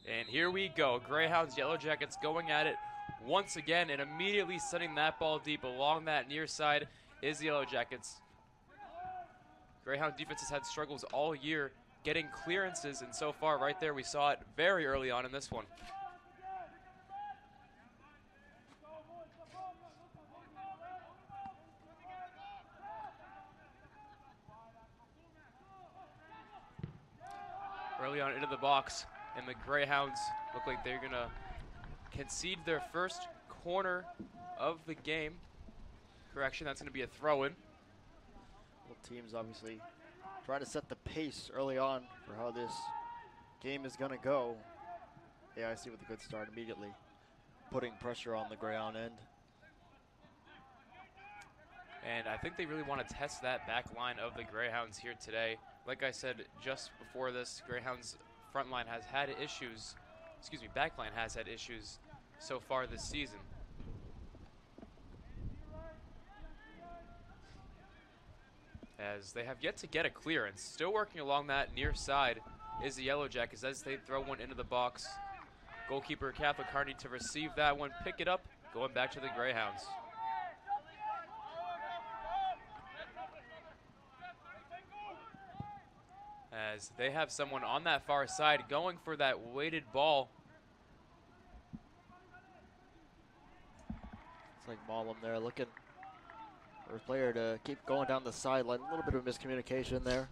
And here we go. Greyhounds, Yellow Jackets going at it once again and immediately sending that ball deep along that near side is the Yellow Jackets. Greyhound defense has had struggles all year getting clearances, and so far right there we saw it very early on in this one. Early on into the box, and the Greyhounds look like they're gonna concede their first corner of the game. Correction, that's gonna be a throw-in. Both teams obviously trying to set the pace early on for how this game is gonna go. AIC with a good start immediately, putting pressure on the Greyhound end. And I think they really want to test that back line of the Greyhounds here today. Like I said just before this, Greyhounds front line has had issues, back line has had issues so far this season. As they have yet to get a clearance. Still working along that near side is the Yellow Jackets as they throw one into the box. Goalkeeper Catholic Harney to receive that one, pick it up, going back to the Greyhounds. As they have someone on that far side going for that weighted ball. It's like Mahlum there looking for a player to keep going down the sideline. A little bit of miscommunication there.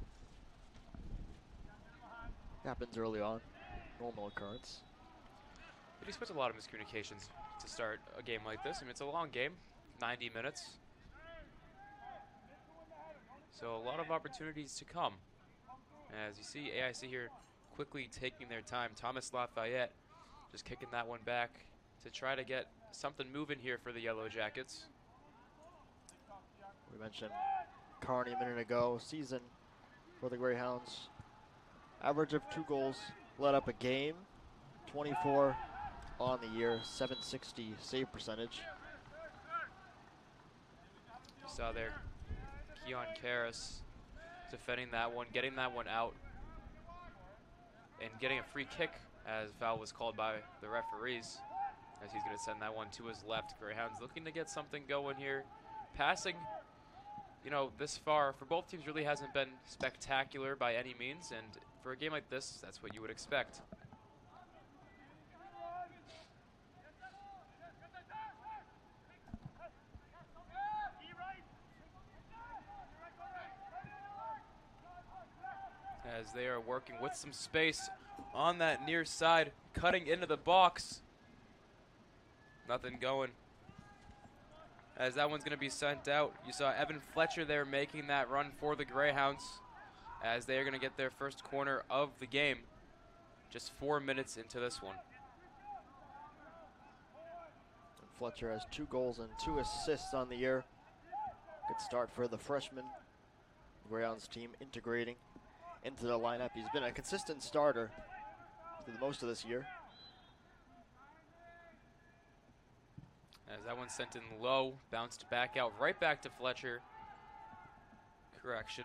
Happens early on. Normal occurrence. You'd expect a lot of miscommunications to start a game like this. I mean, it's a long game, 90 minutes. So a lot of opportunities to come. As you see, AIC here quickly taking their time. Thomas Lafayette just kicking that one back to try to get something moving here for the Yellow Jackets. We mentioned Carney a minute ago. Season for the Greyhounds. Average of 2 goals let up a game. 24 on the year. 760 save percentage. You saw there Keon Karras defending that one, getting that one out, and getting a free kick as foul was called by the referees, as he's going to send that one to his left. Greyhounds looking to get something going here. Passing, you know, this far for both teams really hasn't been spectacular by any means, and for a game like this, that's what you would expect. As they are working with some space on that near side, cutting into the box. Nothing going. As that one's going to be sent out. You saw Evan Fletcher there making that run for the Greyhounds, as they are going to get their first corner of the game. Just 4 minutes into this one. And Fletcher has 2 goals and 2 assists on the year. Good start for the freshman. The Greyhounds team integrating into the lineup. He's been a consistent starter through the most of this year. As that one sent in low, bounced back out, right back to Fletcher. Correction.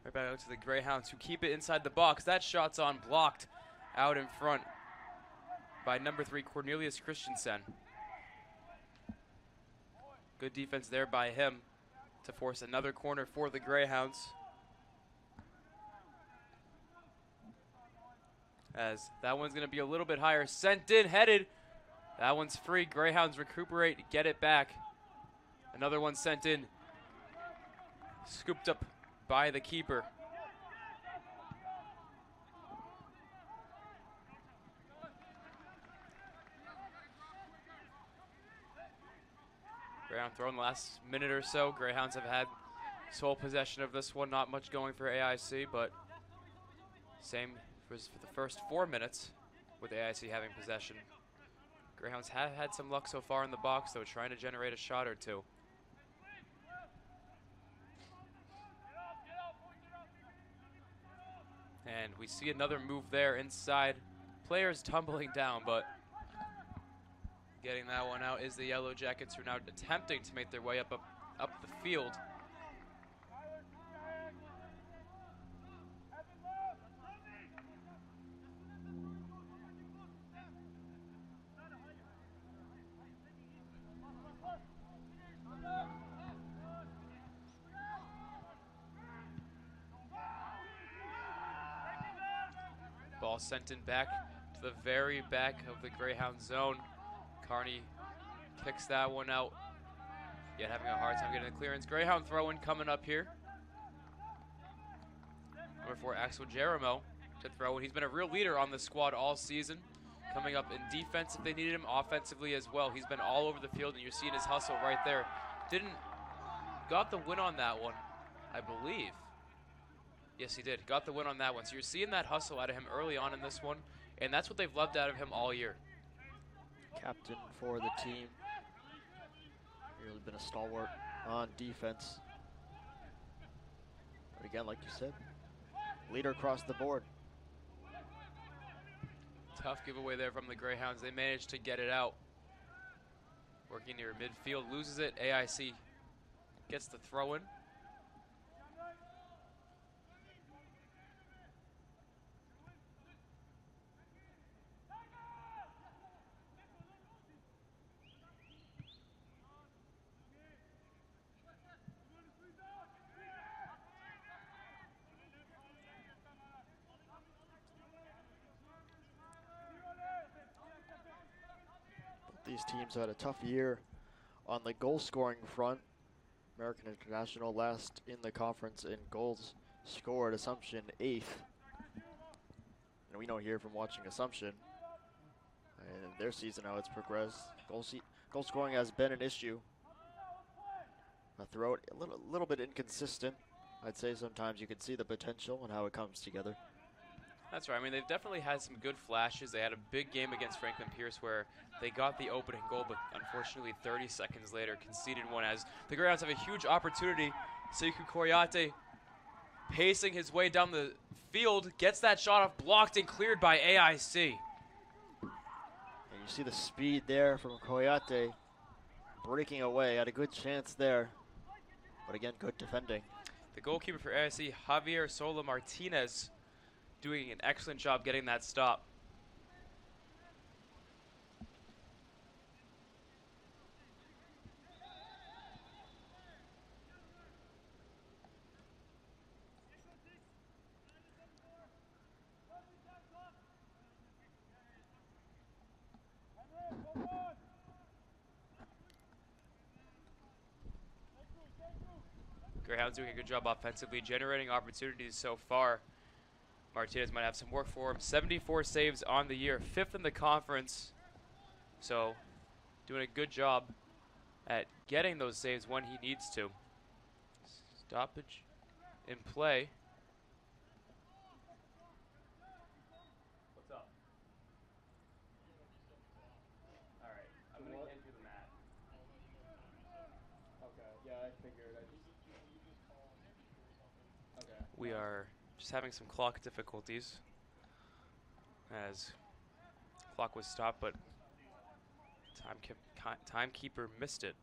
Right back out to the Greyhounds, who keep it inside the box. That shot's on, blocked out in front by number 3, Cornelius Christensen. Good defense there by him to force another corner for the Greyhounds. As that one's going to be a little bit higher. Sent in, headed. That one's free. Greyhounds recuperate, get it back. Another one sent in. Scooped up by the keeper. Greyhound throw in the last minute or so. Greyhounds have had sole possession of this one. Not much going for AIC, but same for the first 4 minutes with AIC having possession. Greyhounds have had some luck so far in the box, though, trying to generate a shot or two. And we see another move there inside. Players tumbling down, but getting that one out is the Yellow Jackets, who are now attempting to make their way up the field. ball sent in back to the very back of the Greyhound zone. Carney kicks that one out, yet having a hard time getting the clearance. Greyhound throw-in coming up here. Number 4, Axel Jeremo to throw in. He's been a real leader on the squad all season, coming up in defense if they needed him, offensively as well. He's been all over the field, and you're seeing his hustle right there. Got the win on that one, I believe. Yes, he did. Got the win on that one. So you're seeing that hustle out of him early on in this one, and that's what they've loved out of him all year. Captain for the team. Really been a stalwart on defense. But again, like you said, leader across the board. Tough giveaway there from the Greyhounds. They managed to get it out. Working near midfield, loses it. AIC gets the throw in. These teams had a tough year on the goal scoring front. American International last in the conference in goals scored, Assumption 8th. And we know here from watching Assumption and their season how it's progressed. Goal scoring has been an issue throughout, a little bit inconsistent. I'd say sometimes you can see the potential and how it comes together. That's right. I mean, they've definitely had some good flashes. They had a big game against Franklin Pierce where they got the opening goal, but unfortunately 30 seconds later conceded one as the Greyhounds have a huge opportunity. Seiku Koryate pacing his way down the field, gets that shot off, blocked and cleared by AIC. And you see the speed there from Koryate breaking away. Had a good chance there, but again, good defending. The goalkeeper for AIC, Javier Sola Martinez, doing an excellent job getting that stop. Greyhounds doing a good job offensively, generating opportunities so far. Martinez might have some work for him. 74 saves on the year, 5th in the conference. So doing a good job at getting those saves when he needs to. Stoppage in play. What's up? All right, I'm going to hand you the mat. Okay, yeah, I figured. Okay. We are just having some clock difficulties as clock was stopped, but timekeeper missed it.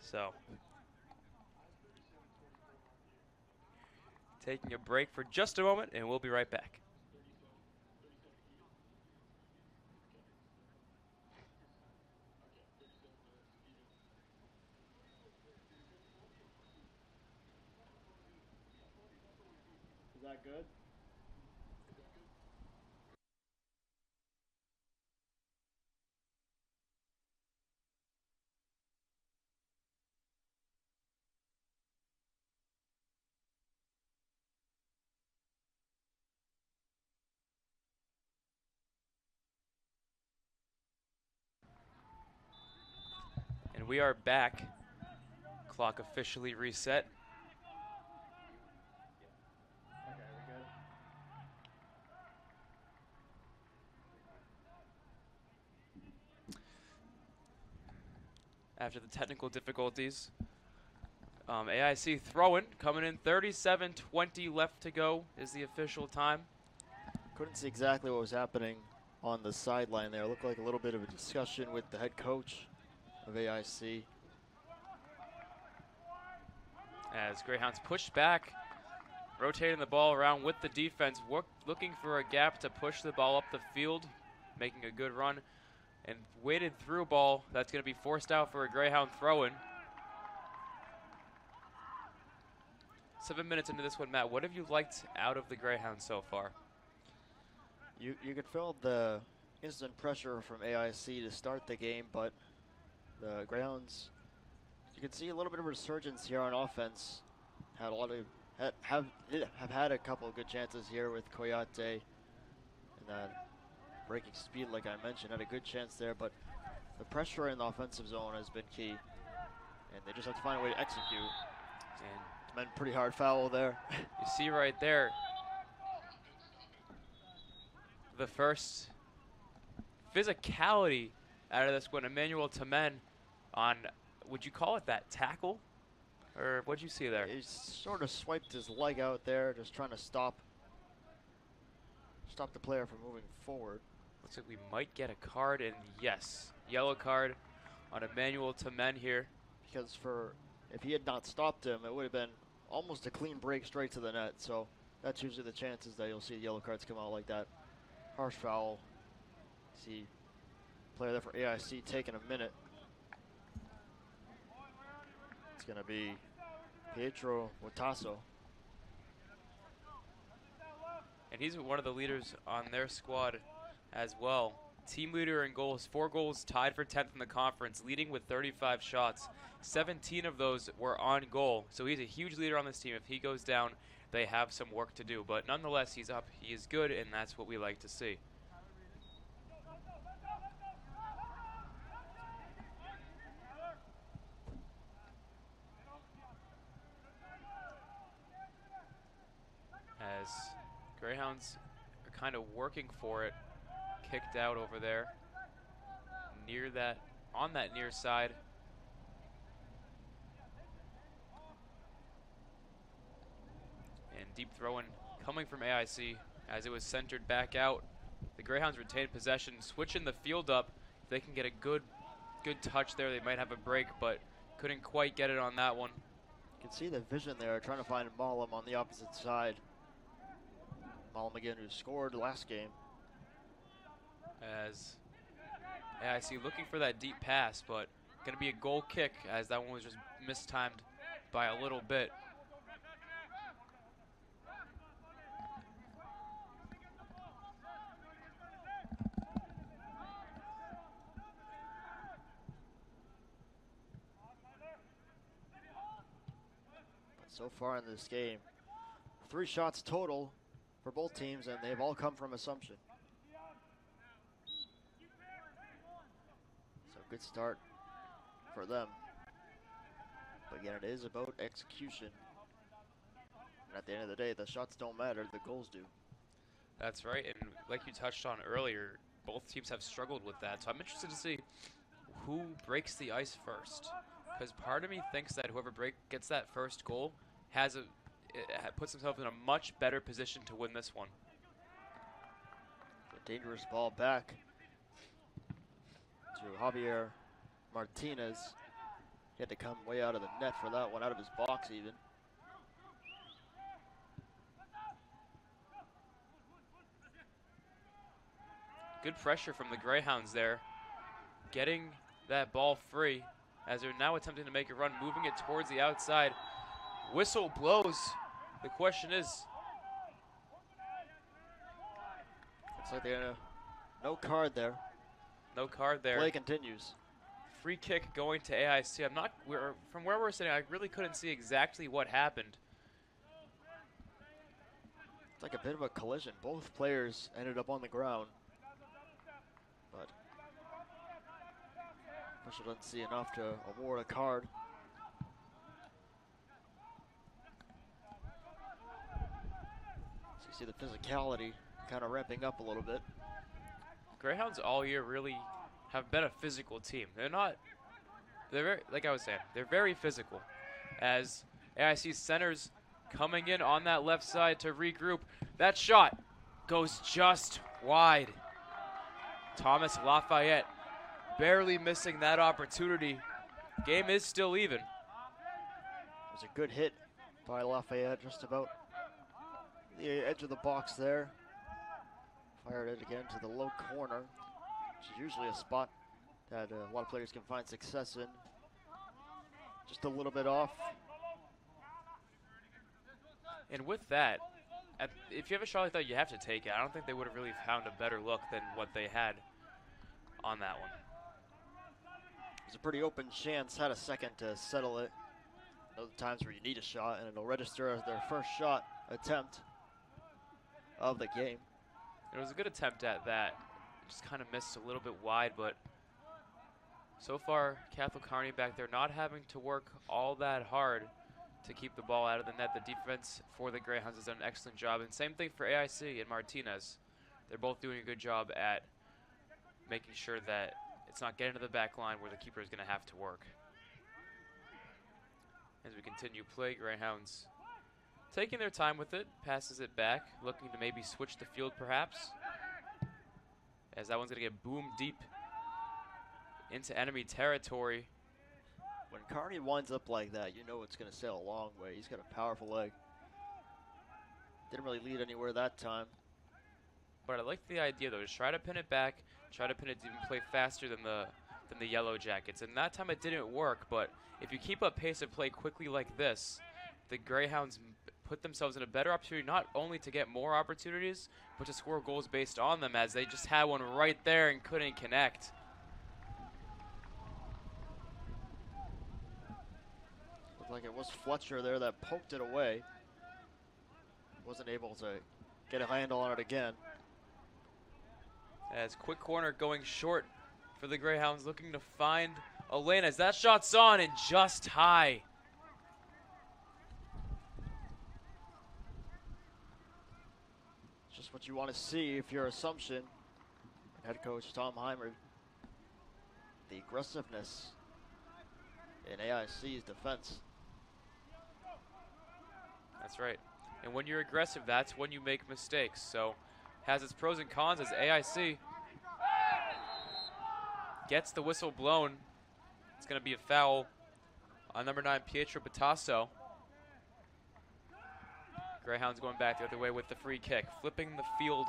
So taking a break for just a moment, and we'll be right back. Is that good? And we are back. Clock officially reset. Okay, we good? After the technical difficulties, AIC throw-in coming in. 37:20 left to go is the official time. Couldn't see exactly what was happening on the sideline there. Looked like a little bit of a discussion with the head coach of AIC. As Greyhounds push back, rotating the ball around with the defense, looking for a gap to push the ball up the field, making a good run, and weighted through ball that's going to be forced out for a Greyhound throw-in. 7 minutes into this one, Matt, what have you liked out of the Greyhounds so far? You could feel the instant pressure from AIC to start the game, but the Greyhounds, you can see a little bit of resurgence here on offense. Had a lot of have had a couple of good chances here with Coyote and that breaking speed, like I mentioned, had a good chance there, but the pressure in the offensive zone has been key, and they just have to find a way to execute. And it's been pretty hard foul there. you see right there, the first physicality out of this one. Emmanuel Tamen on, would you call it that tackle? Or what'd you see there? He sort of swiped his leg out there, just trying to stop the player from moving forward. Looks like we might get a card, and yes, yellow card on Emmanuel Tamen here. Because if he had not stopped him, it would have been almost a clean break straight to the net. So that's usually the chances that you'll see yellow cards come out like that. Harsh foul. See player there for AIC taking a minute. It's going to be Pietro Botasso. And he's one of the leaders on their squad as well. Team leader in goals, 4 goals, tied for 10th in the conference, leading with 35 shots. 17 of those were on goal, so he's a huge leader on this team. If he goes down, they have some work to do, but nonetheless, he's up, he is good, and that's what we like to see. As Greyhounds are kind of working for it, kicked out over there, near that, on that near side. And deep throw-in coming from AIC as it was centered back out. The Greyhounds retained possession, switching the field up. If they can get a good touch there, they might have a break, but couldn't quite get it on that one. You can see the vision there, trying to find Malam on the opposite side. Malam again, who scored last game. As AIC looking for that deep pass, but going to be a goal kick as that one was just mistimed by a little bit. But so far in this game, 3 shots total for both teams, and they've all come from Assumption. So good start for them. But again, it is about execution. And at the end of the day, the shots don't matter, the goals do. That's right, and like you touched on earlier, both teams have struggled with that. So I'm interested to see who breaks the ice first. Because part of me thinks that whoever gets that first goal puts himself in a much better position to win this one. A dangerous ball back to Javier Martinez. He had to come way out of the net for that one, out of his box even. Good pressure from the Greyhounds there, getting that ball free as they're now attempting to make a run, moving it towards the outside. Whistle blows. The question is, looks like they're no card there. No card there. Play continues. Free kick going to AIC. From where we're sitting, I really couldn't see exactly what happened. It's like a bit of a collision. Both players ended up on the ground. But official doesn't see enough to award a card. So you see the physicality kind of ramping up a little bit. Greyhounds all year really have been a physical team. Like I was saying, they're very physical. As AIC centers coming in on that left side to regroup. That shot goes just wide. Thomas Lafayette barely missing that opportunity. Game is still even. It was a good hit by Lafayette, just about the edge of the box there. Fired it again to the low corner, which is usually a spot that a lot of players can find success in. Just a little bit off. And with that, if you have a shot like that, you have to take it. I don't think they would have really found a better look than what they had on that one. It was a pretty open chance, had a second to settle it. Those times where you need a shot, and it'll register as their first shot attempt of the game. It was a good attempt at that. Just kind of missed a little bit wide, but so far, Catholic Kearney back there not having to work all that hard to keep the ball out of the net. The defense for the Greyhounds has done an excellent job, and same thing for AIC and Martinez. They're both doing a good job at making sure that it's not getting to the back line where the keeper is going to have to work. As we continue play, Greyhounds taking their time with it, passes it back, looking to maybe switch the field perhaps, as that one's going to get boomed deep into enemy territory. When Kearney winds up like that, you know it's going to sail a long way. He's got a powerful leg. Didn't really lead anywhere that time. But I like the idea though, just try to pin it back, try to pin it deep and play faster than the Yellow Jackets. And that time it didn't work, but if you keep up pace and play quickly like this, the Greyhounds put themselves in a better opportunity not only to get more opportunities, but to score goals based on them, as they just had one right there and couldn't connect. Looked like it was Fletcher there that poked it away. Wasn't able to get a handle on it again. As quick corner going short for the Greyhounds, looking to find Elena as that shot's on and just high. Just what you want to see if you're Assumption. Head coach Tom Heimer. The aggressiveness in AIC's defense. That's right. And when you're aggressive, that's when you make mistakes. So has its pros and cons as AIC gets the whistle blown. It's going to be a foul on number 9, Pietro Botasso. Greyhounds going back the other way with the free kick, flipping the field.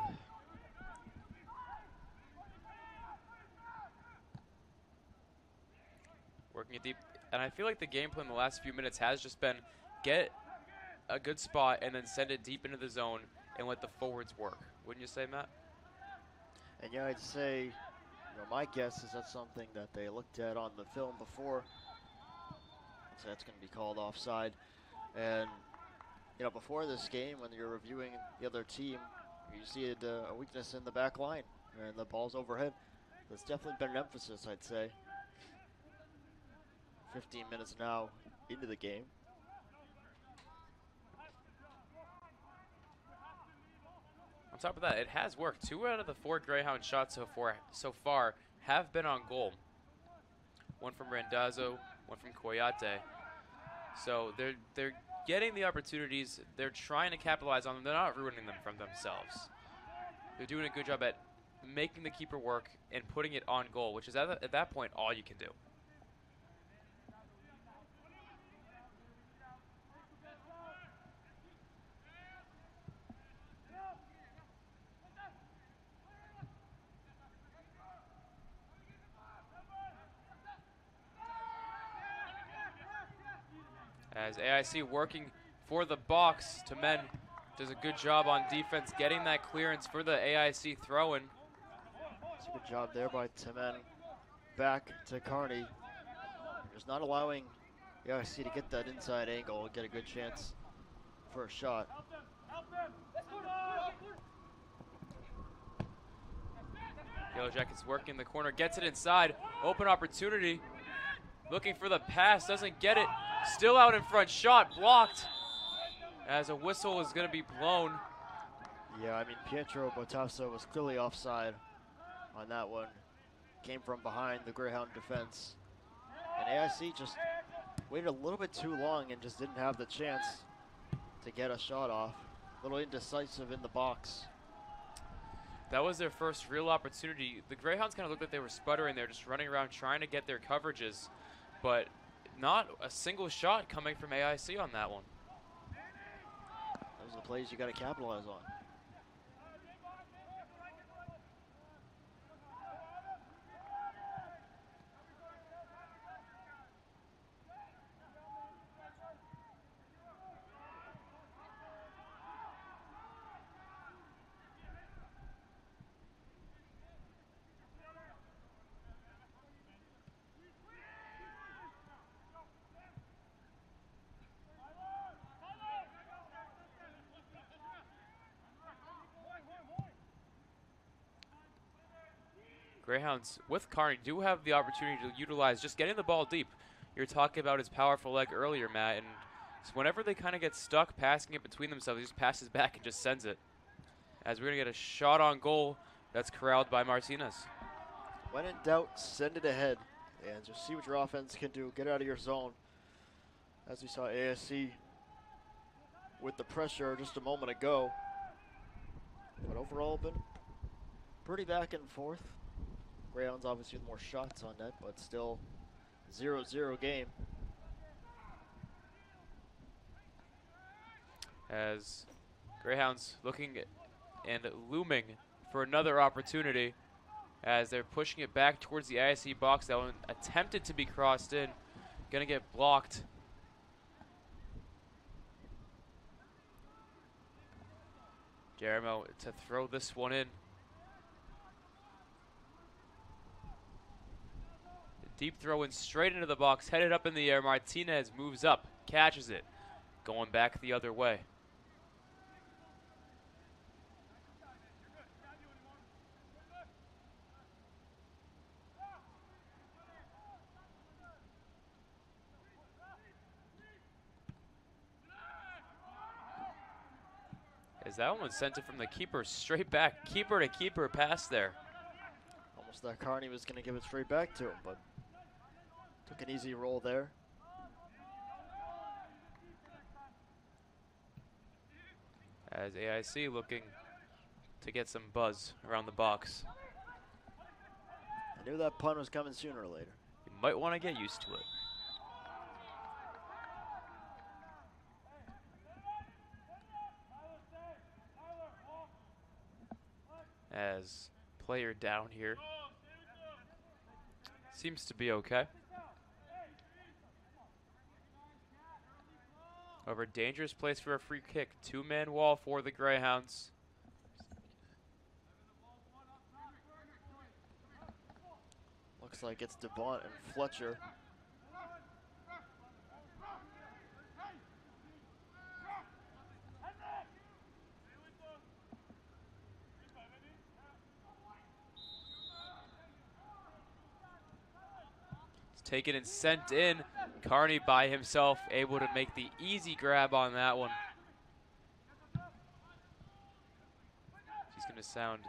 Working it deep. And I feel like the gameplay in the last few minutes has just been get a good spot and then send it deep into the zone and let the forwards work. Wouldn't you say, Matt? And yeah, I'd say, my guess is that's something that they looked at on the film before. So that's going to be called offside. And, before this game, when you're reviewing the other team, you see a weakness in the back line and the ball's overhead. That's definitely been an emphasis, I'd say. 15 minutes now into the game. On top of that, it has worked. 2 out of the 4 Greyhound shots so far have been on goal. 1 from Randazzo, 1 from Coyote. So they're getting the opportunities. They're trying to capitalize on them. They're not ruining them from themselves. They're doing a good job at making the keeper work and putting it on goal, which is at that point all you can do. As AIC working for the box, Temen does a good job on defense, getting that clearance for the AIC throw-in. It's a good job there by Temen. Back to Kearney. Just not allowing AIC to get that inside angle and get a good chance for a shot. Yellow Jackets working the corner, gets it inside, open opportunity. Looking for the pass, doesn't get it. Still out in front, shot blocked as a whistle is going to be blown. Yeah, Pietro Botasso was clearly offside on that one. Came from behind the Greyhound defense. And AIC just waited a little bit too long and just didn't have the chance to get a shot off. A little indecisive in the box. That was their first real opportunity. The Greyhounds kind of looked like they were sputtering there, just running around trying to get their coverages. But not a single shot coming from AIC on that one. Those are the plays you got to capitalize on. Greyhounds with Carney do have the opportunity to utilize just getting the ball deep. You were talking about his powerful leg earlier, Matt, and so whenever they kind of get stuck passing it between themselves, he just passes back and just sends it. As we're going to get a shot on goal that's corralled by Martinez. When in doubt, send it ahead and just see what your offense can do. Get out of your zone. As we saw ASC with the pressure just a moment ago. But overall, been pretty back and forth. Greyhounds obviously with more shots on net, but still 0-0 game. As Greyhounds looking and looming for another opportunity as they're pushing it back towards the ISC box. That one attempted to be crossed in, gonna get blocked. Jeremo to throw this one in. Deep throw in straight into the box, headed up in the air. Martinez moves up, catches it, going back the other way. As that one was sent it from the keeper straight back, keeper to keeper pass there. Almost thought Carney was going to give it straight back to him, but took an easy roll there. As AIC looking to get some buzz around the box. I knew that pun was coming sooner or later. You might want to get used to it. As player down here. Seems to be okay. Over dangerous place for a free kick. Two-man wall for the Greyhounds. Looks like it's DeBont and Fletcher. Taken and sent in. Carney by himself, able to make the easy grab on that one. He's going to sound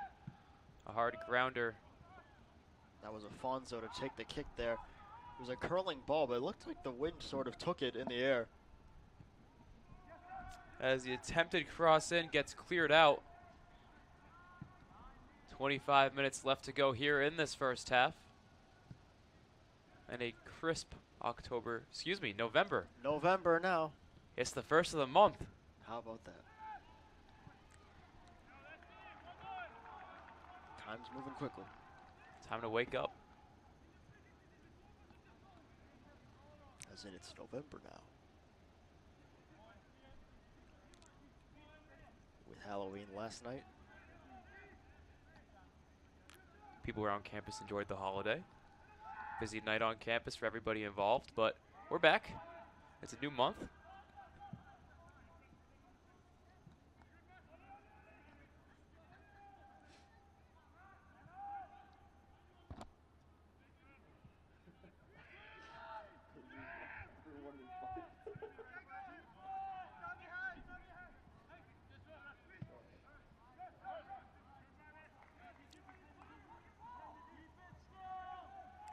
a hard grounder. That was Afonso to take the kick there. It was a curling ball, but it looked like the wind sort of took it in the air. As the attempted cross in gets cleared out. 25 minutes left to go here in this first half. And a crisp November. November now. It's the first of the month. How about that? Time's moving quickly. Time to wake up. As in, it's November now. With Halloween last night. People around campus enjoyed the holiday. Busy night on campus for everybody involved, but we're back. It's a new month.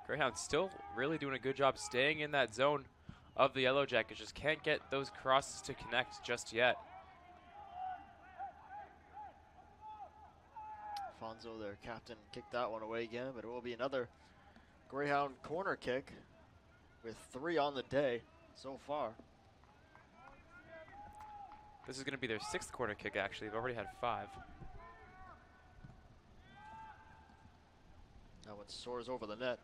Greyhounds still really doing a good job staying in that zone of the Yellow Jackets. Just can't get those crosses to connect just yet. Alfonso, their captain, kicked that one away again, but it will be another Greyhound corner kick with 3 on the day so far. This is going to be their 6th corner kick, actually. They've already had 5. That one soars over the net.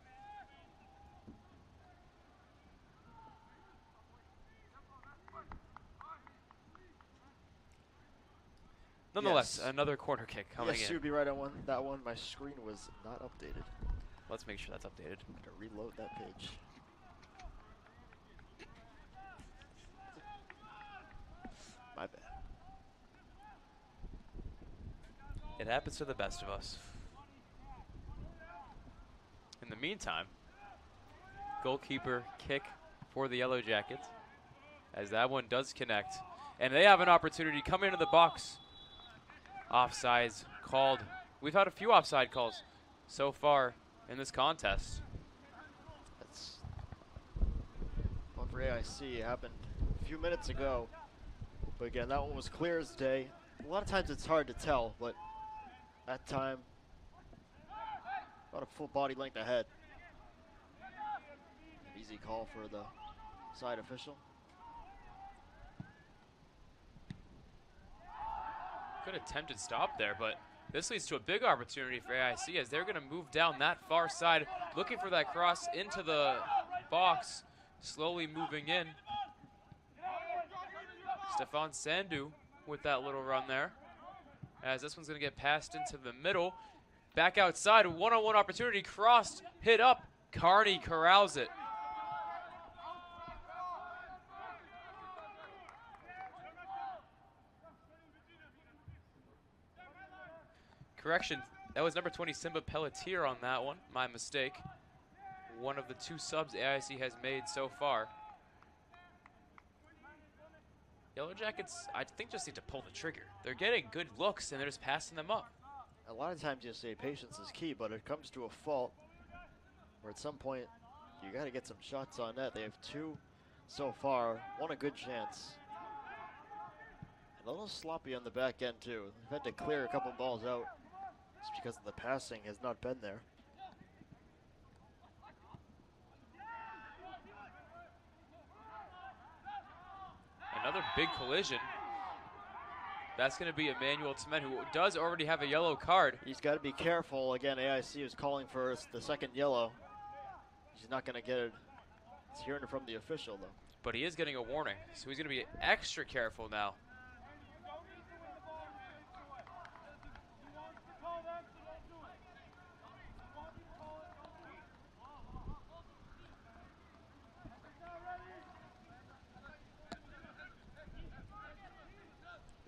Nonetheless, yes. Another corner kick coming yes, in. you'd be right on that one. My screen was not updated. Let's make sure that's updated. I'm going to reload that page. My bad. It happens to the best of us. meantime, goalkeeper kick for the Yellow Jackets, as that one does connect. And they have an opportunity coming into the box. Offsides called. We've had a few offside calls so far in this contest. That's one for AIC. It happened a few minutes ago. But again, that one was clear as day. A lot of times it's hard to tell, but that time, about a full body length ahead. Easy call for the side official. Good attempted stop there, but this leads to a big opportunity for AIC as they're going to move down that far side, looking for that cross into the box, slowly moving in. Stefan Sandu with that little run there, as this one's going to get passed into the middle. Back outside, one-on-one opportunity, crossed, hit up. Carney corrals it. Correction, that was number 20, Simba Pelletier on that one. My mistake. One of the 2 subs AIC has made so far. Yellow Jackets, I think, just need to pull the trigger. They're getting good looks, and they're just passing them up. A lot of times you say patience is key, but it comes to a fault where at some point you got to get some shots on net. They have 2 so far, one a good chance. And a little sloppy on the back end too. They've had to clear a couple balls out just because the passing has not been there. Another big collision. That's going to be Emmanuel Temen, who does already have a yellow card. He's got to be careful. Again, AIC is calling for the second yellow. He's not going to get it. He's hearing it from the official, though. But he is getting a warning, so he's going to be extra careful now.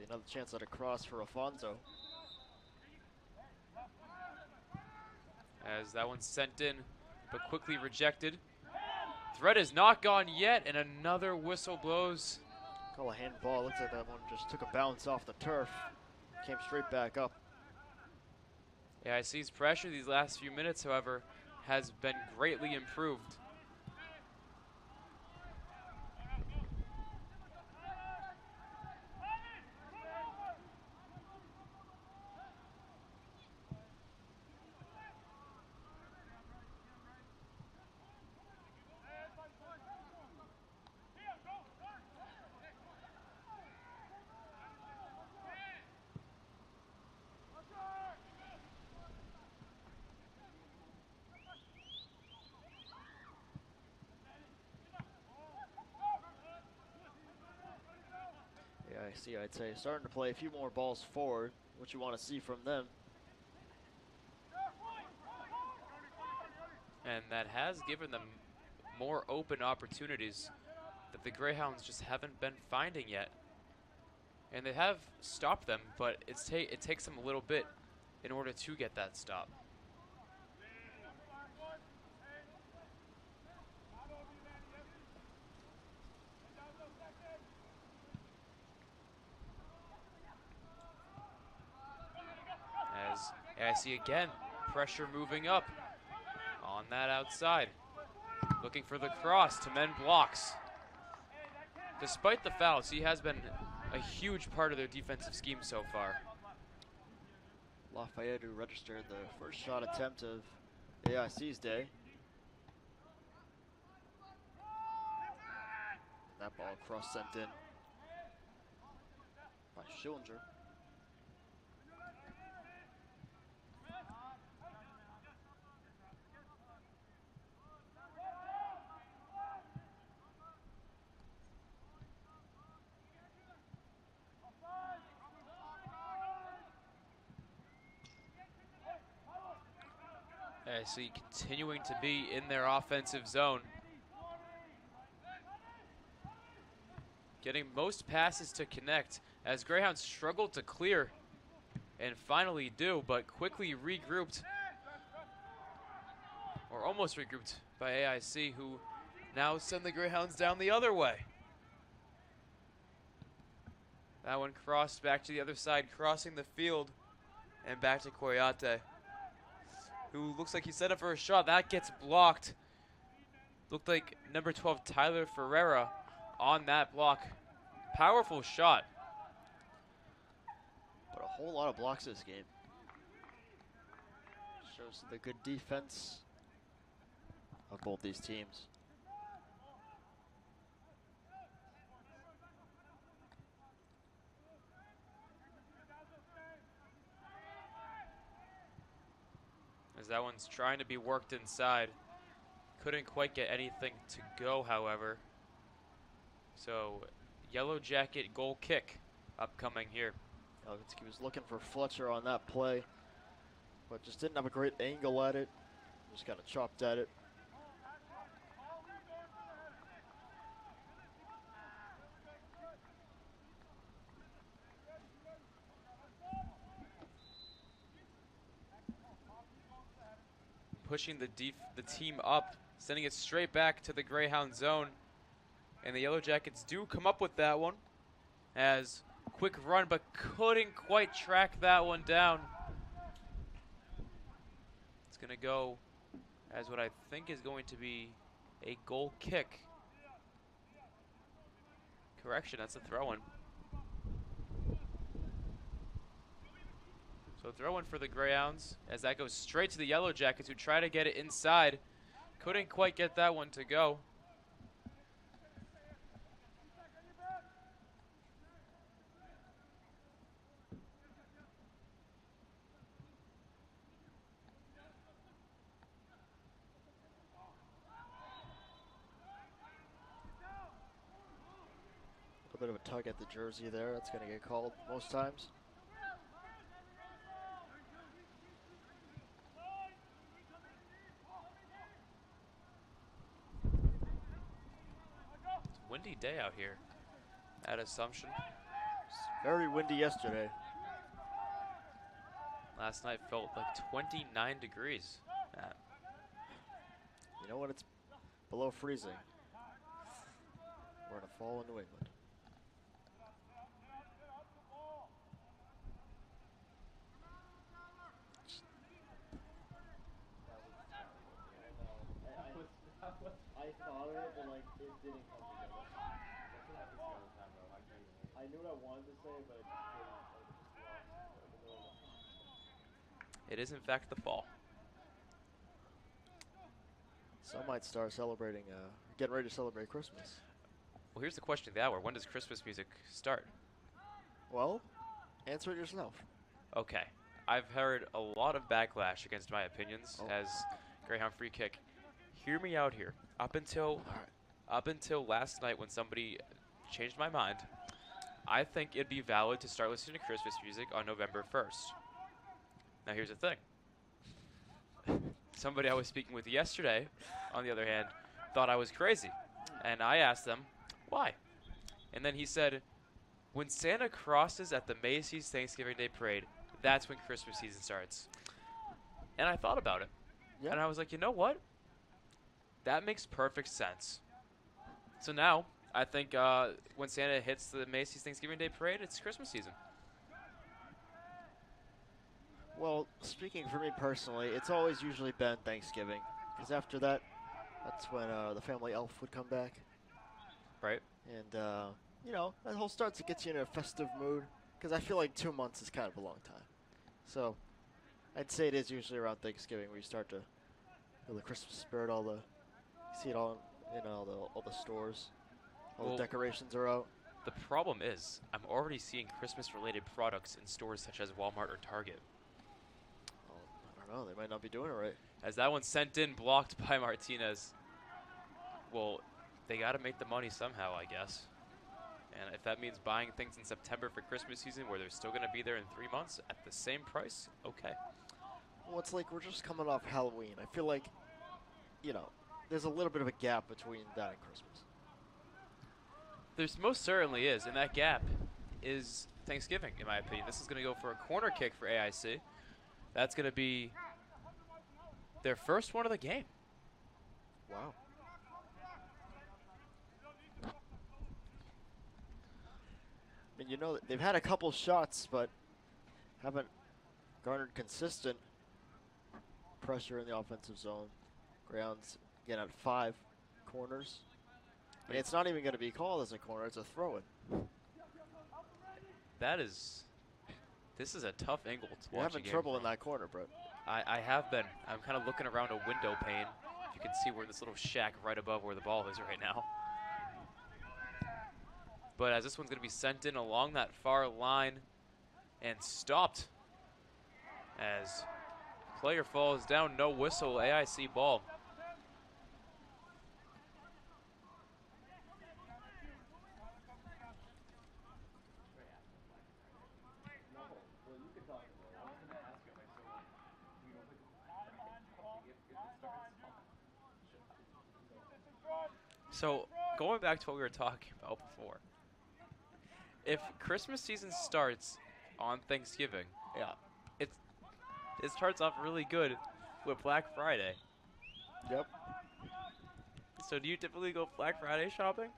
Another chance at a cross for Afonso. As that one's sent in, but quickly rejected. Threat is not gone yet, and another whistle blows. Call a handball. Looks like that one just took a bounce off the turf. Came straight back up. Yeah, I see his pressure these last few minutes, however, has been greatly improved. I'd say, starting to play a few more balls forward, what you want to see from them. And that has given them more open opportunities that the Greyhounds just haven't been finding yet. And they have stopped them, but it takes them a little bit in order to get that stop. I see again, pressure moving up on that outside. Looking for the cross, Temen blocks. Despite the fouls, he has been a huge part of their defensive scheme so far. Lafayette, who registered the first shot attempt of AIC's day. That ball cross sent in by Schillinger. I see continuing to be in their offensive zone. Getting most passes to connect as Greyhounds struggled to clear and finally do, but quickly regrouped. or almost regrouped by AIC, who now send the Greyhounds down the other way. That one crossed back to the other side, crossing the field, and back to Coyote, who looks like he set up for a shot. That gets blocked. Looked like number 12, Tyler Ferreira, on that block. Powerful shot. But a whole lot of blocks this game. Shows the good defense of both these teams. As that one's trying to be worked inside. Couldn't quite get anything to go, however. So, Yellow Jacket goal kick upcoming here. He was looking for Fletcher on that play, but just didn't have a great angle at it. Just kind of chopped at it. Pushing the team up, sending it straight back to the Greyhound zone. And the Yellow Jackets do come up with that one. As quick run, but couldn't quite track that one down. It's going to go as what I think is going to be a goal kick. Correction, that's a throw-in. So throw-in for the Greyhounds as that goes straight to the Yellow Jackets, who try to get it inside. Couldn't quite get that one to go. A bit of a tug at the jersey there. That's going to get called most times. It's a windy day out here at Assumption. It's very windy yesterday. Last night felt like 29 degrees. You know when it's below freezing? We're in a fall in New England. I thought of it, but like it didn't come together. I knew what I wanted to say, but It is in fact the fall. some might start celebrating, getting ready to celebrate Christmas. Well, here's the question of the hour. When does Christmas music start? Well, answer it yourself. Okay. I've heard a lot of backlash against my opinions as Greyhound free kick. Hear me out here. Up until last night when somebody changed my mind, I think it'd be valid to start listening to Christmas music on November 1st. Now here's the thing. Somebody I was speaking with yesterday, on the other hand, thought I was crazy. And I asked them, why? And then he said, when Santa crosses at the Macy's Thanksgiving Day Parade, that's when Christmas season starts. And I thought about it. Yeah. And I was like, you know what? That makes perfect sense. So now, I think when Santa hits the Macy's Thanksgiving Day Parade, it's Christmas season. Well, speaking for me personally, it's always usually been Thanksgiving. Because after that, that's when the family elf would come back. Right. And, you know, that whole starts to get you in a festive mood. Because I feel like 2 months is kind of a long time. So, I'd say it is usually around Thanksgiving where you start to feel the Christmas spirit, you see it all in all the stores. All the decorations are out. The problem is, I'm already seeing Christmas-related products in stores such as Walmart or Target. Well, I don't know, they might not be doing it right. As that one's sent in, blocked by Martinez. Well, they got to make the money somehow, I guess. And if that means buying things in September for Christmas season where they're still going to be there in 3 months at the same price, okay. Well, it's like we're just coming off Halloween. I feel like, you know, there's a little bit of a gap between that and Christmas. There's most certainly is, and that gap is Thanksgiving, in my opinion. This is going to go for a corner kick for AIC. That's going to be their first one of the game. Wow. I mean, you know, they've had a couple shots, but haven't garnered consistent pressure in the offensive zone. Grounds again at 5 corners. And it's not even going to be called as a corner, it's a throw-in. This is a tough angle to You're watch a having game trouble from. in that corner, Brett. I have been. I'm kind of looking around a window pane. You can see where this little shack right above where the ball is right now. But as this one's going to be sent in along that far line and stopped as player falls down, no whistle, AIC ball. So going back to what we were talking about before, if Christmas season starts on Thanksgiving, Yeah. it starts off really good with Black Friday. Yep. So do you typically go Black Friday shopping?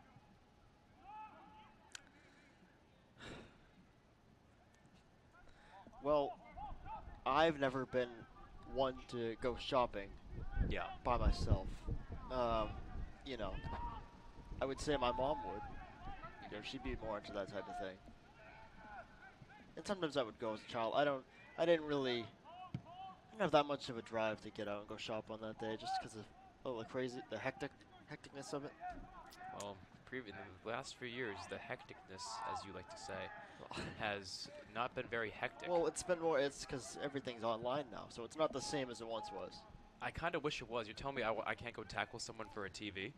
Well, I've never been one to go shopping Yeah. by myself. You know, I would say my mom would. You know, she'd be more into that type of thing. And sometimes I would go as a child. I didn't have that much of a drive to get out and go shop on that day just because of all the hecticness of it. Well, in the last few years, the hecticness, as you like to say, has not been very hectic. Well, it's because everything's online now, so it's not the same as it once was. I kind of wish it was. You're telling me I can't go tackle someone for a TV?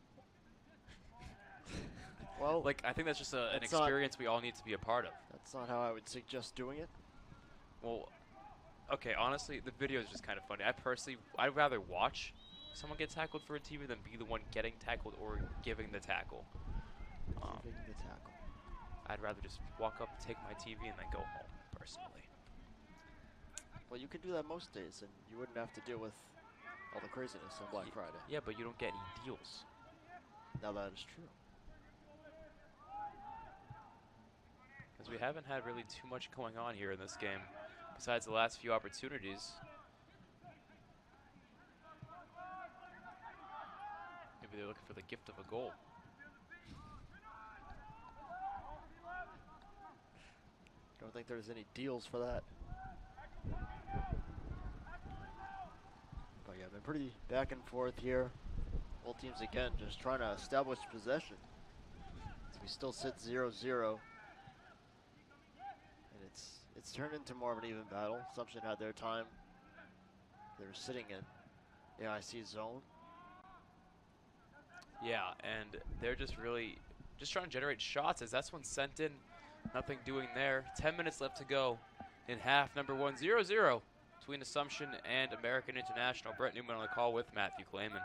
Well, Like, I think that's just an experience we all need to be a part of. That's not how I would suggest doing it. Well, okay, honestly, the video is just kind of funny. I'd rather watch someone get tackled for a TV than be the one getting tackled or giving the tackle. Giving the tackle. I'd rather just walk up, take my TV, and then go home, personally. Well, you could do that most days, and you wouldn't have to deal with all the craziness on Black Friday. Yeah, but you don't get any deals. Now that is true. Because we haven't had really too much going on here in this game, besides the last few opportunities. Maybe they're looking for the gift of a goal. Don't think there's any deals for that. But yeah, been pretty back and forth here. Both teams again just trying to establish possession. So we still sit 0-0. And it's turned into more of an even battle. Assumption had their time. They were sitting in AIC zone. Yeah, and they're just trying to generate shots as that's one sent in. Nothing doing there. 10 minutes left to go in half number 1, 0-0 between Assumption and American International. Brett Newman on the call with Matthew Clayman.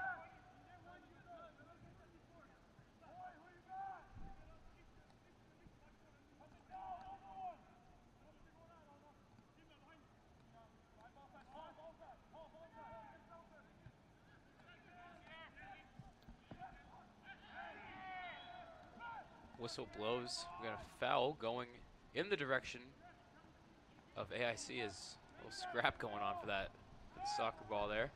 Whistle blows. We got a foul going in the direction of AIC. As a little scrap going on for the soccer ball there.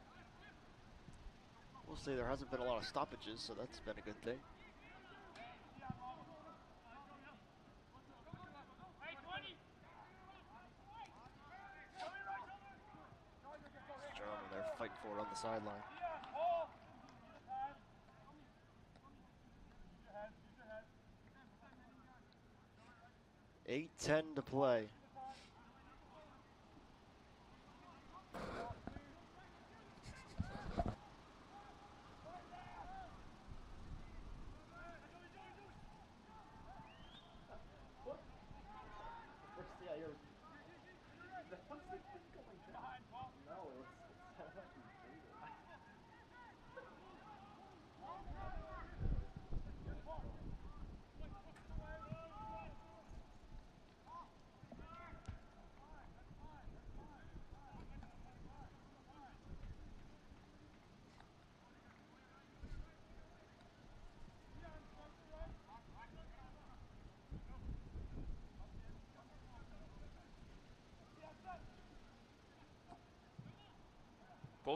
We'll say there hasn't been a lot of stoppages, so that's been a good thing. Gentlemen, they're fighting for it on the sideline. 8:10 to play.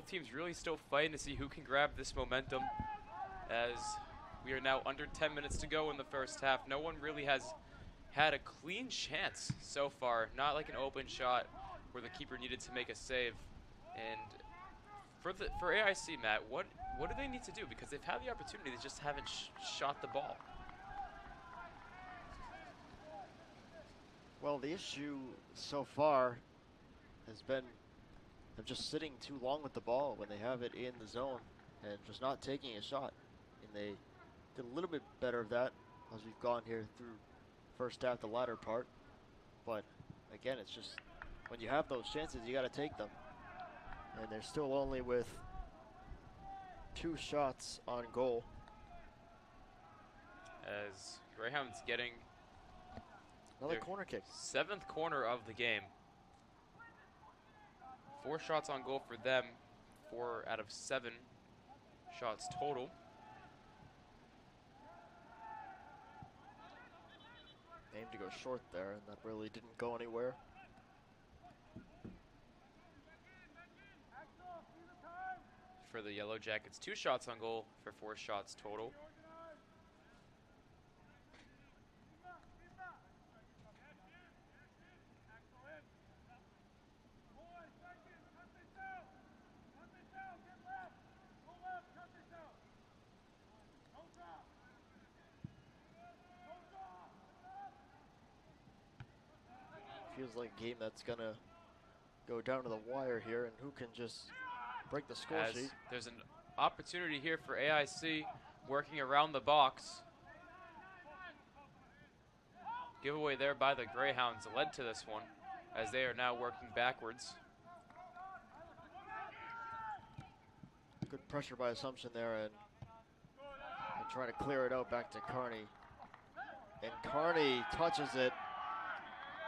both teams really still fighting to see who can grab this momentum, as we are now under 10 minutes to go in the first half. No one really has had a clean chance so far, not like an open shot where the keeper needed to make a save. And for AIC, Matt, what do they need to do? Because they've had the opportunity, they just haven't shot the ball. Well, the issue so far has been them just sitting too long with the ball when they have it in the zone and just not taking a shot. And they did a little bit better of that as we've gone here through first half, the latter part. But again, it's just when you have those chances, you got to take them. And they're still only with 2 shots on goal. As Greyhounds getting Another corner kick. 7th corner of the game. 4 shots on goal for them. 4 out of 7 shots total. Aimed to go short there, and that really didn't go anywhere. For the Yellow Jackets, 2 shots on goal for 4 shots total. Feels like a game that's gonna go down to the wire here, and who can just break the score sheet. There's an opportunity here for AIC working around the box. Giveaway there by the Greyhounds led to this one, as they are now working backwards. Good pressure by Assumption there, and trying to clear it out back to Carney. And Carney touches it,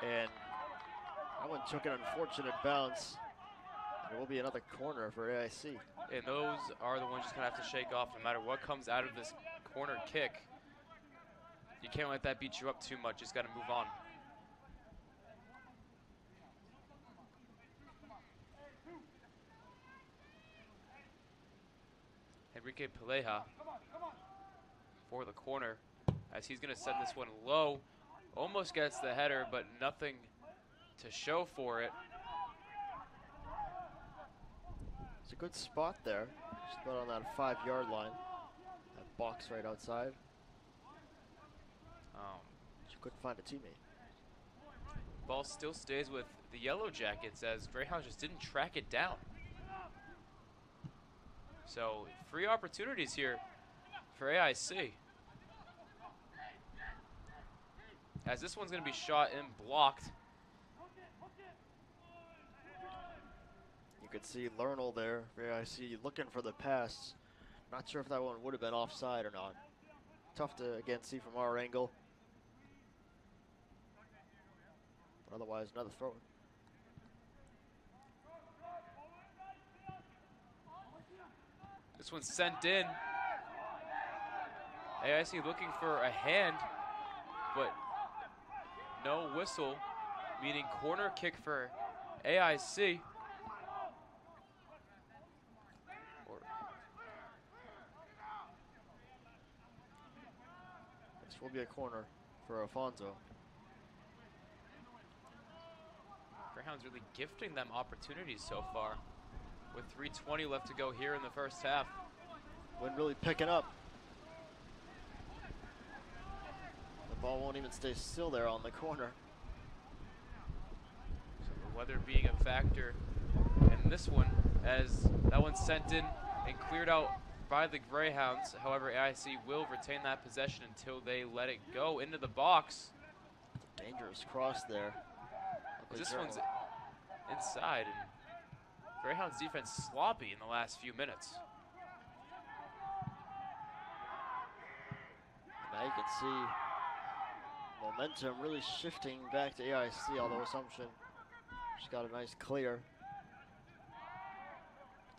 and that one took an unfortunate bounce. It will be another corner for AIC. And those are the ones you're going to have to shake off no matter what comes out of this corner kick. You can't let that beat you up too much. Just got to move on. Enrique Peleja for the corner, as he's going to send this one low. Almost gets the header, but nothing to show for it. It's a good spot there, just about on that 5-yard line. That box right outside. She couldn't find a teammate. Ball still stays with the Yellow Jackets, as Greyhounds just didn't track it down. So, free opportunities here for AIC. As this one's going to be shot and blocked. You could see Lernal there for AIC looking for the pass. Not sure if that one would have been offside or not. Tough to, again, see from our angle. But otherwise, another throw. This one's sent in. AIC looking for a hand, but no whistle, meaning corner kick for AIC. This will be a corner for Alfonso. Greyhounds really gifting them opportunities so far, with 3:20 left to go here in the first half. Wind really picking up. The ball won't even stay still there on the corner. So the weather being a factor in this one, as that one's sent in and cleared out by the Greyhounds. However, AIC will retain that possession until they let it go into the box. Dangerous cross there. This one's inside, and Greyhounds defense sloppy in the last few minutes. Now you can see momentum really shifting back to AIC, although Assumption just got a nice clear.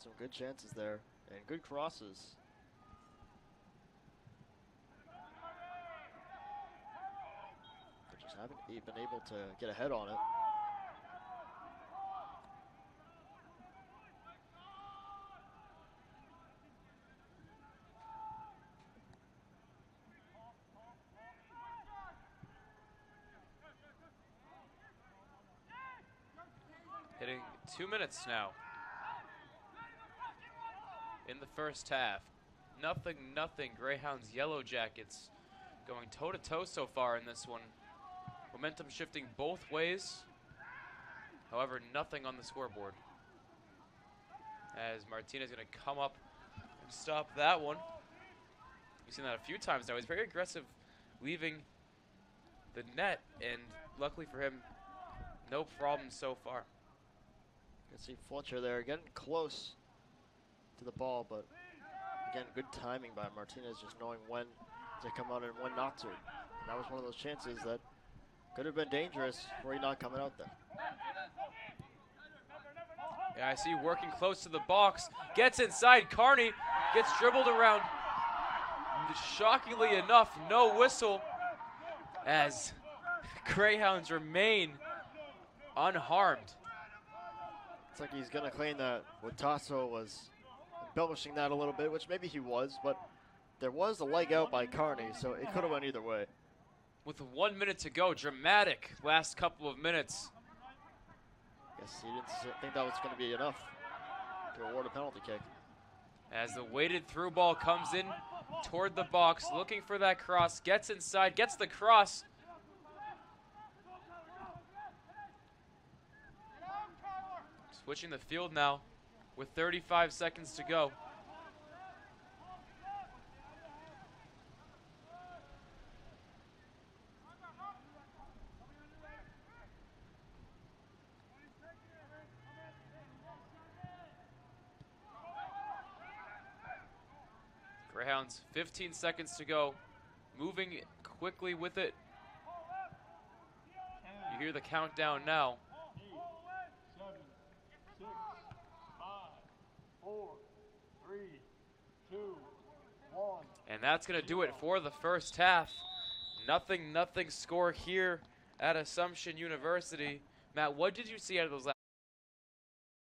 Some good chances there, and good crosses. But just haven't been able to get ahead on it. 2 minutes now in the first half. Nothing. Greyhounds, Yellow Jackets going toe-to-toe so far in this one. Momentum shifting both ways. However, nothing on the scoreboard. As Martinez going to come up and stop that one. We've seen that a few times now. He's very aggressive leaving the net, and luckily for him, no problem so far. You can see Fletcher there getting close to the ball, but again, good timing by Martinez, just knowing when to come out and when not to. And that was one of those chances that could have been dangerous were he not coming out there. Yeah, I see working close to the box. Gets inside. Carney gets dribbled around. Shockingly enough, no whistle as Greyhounds remain unharmed. It's like he's going to claim that Botasso was embellishing that a little bit, which maybe he was, but there was a leg out by Carney, so it could have went either way. With 1 minute to go, dramatic last couple of minutes. Guess he didn't think that was going to be enough to award a penalty kick. As the weighted through ball comes in toward the box, looking for that cross, gets inside, gets the cross. Switching the field now with 35 seconds to go. Greyhounds, 15 seconds to go. Moving quickly with it. You hear the countdown now. 7, 6, 5, 4, 3, 2, 1. And that's going to do it for the first half. Nothing score here at Assumption University. Matt, what did you see out of those last